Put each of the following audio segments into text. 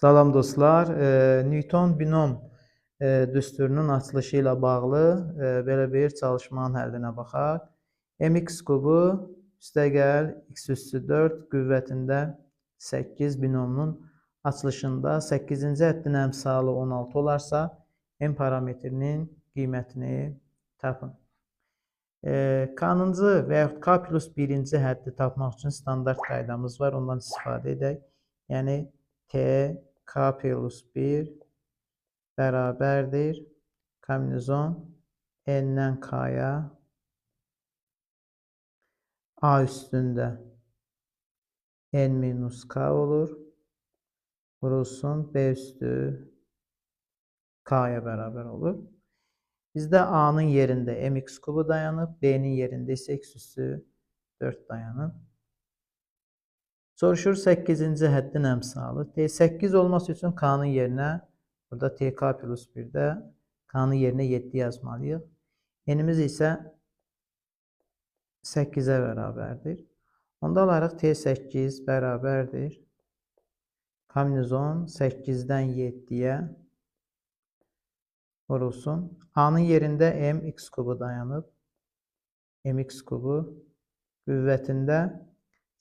Salam dostlar. Newton binom düsturunun açılışı ilə bağlı belə bir çalışmanın həllinə baxaq. Mx kubu üstəgəl x üssü 4 qüvvətində 8 binomunun açılışında 8-ci həddin əmsalı 16 olarsa, m parametrinin qiymətini tapın. K-cı və yaxud K plus 1-ci həddi tapmaq üçün standart qaydamız var. Ondan istifadə edək. Yəni T K plus 1 bərabərdir kombinizon N'dən K'ya A üstündə N minus K olur. Vurulsun B üstü K'ya bərabər olur. Bizdə A'nın yerində mx kubu dayanıb, B'nin yerində isə x üssü 4 dayanıb. Soruşur 8-ci həddin əmsalı. 8 olması üçün K'nın yerinə, burada TK plus 1-də K'nın yerinə 7 yazmalıyıq. N'imiz isə 8-ə bərabərdir. Onda alarıq T8 bərabərdir. Kombinizon 8-dən 7-yə vurulsun. A'nın yerində mx kubu dayanıb. Mx kubu qüvvətində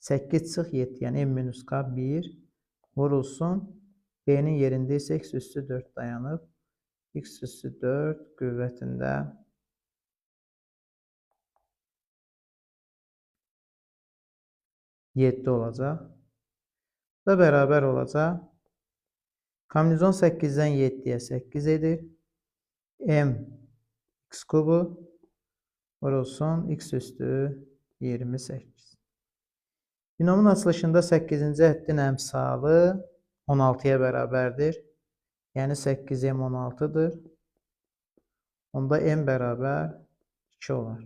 8 çıx 7, yəni m minus k 1 vurulsun. B'nin yerində isə x üssü 4 dayanıb. X üssü 4 qüvvətində 7 olacaq. Bu da bərabər olacaq. Kombinizon 8-dən 7-yə 8 edir. M x kubu vurulsun x üstü 28. Binomun açılışında 8-ci həddin əmsalı 16-ya bərabərdir. Yəni 8m 16-dır. Onda m bərabər 2 olar.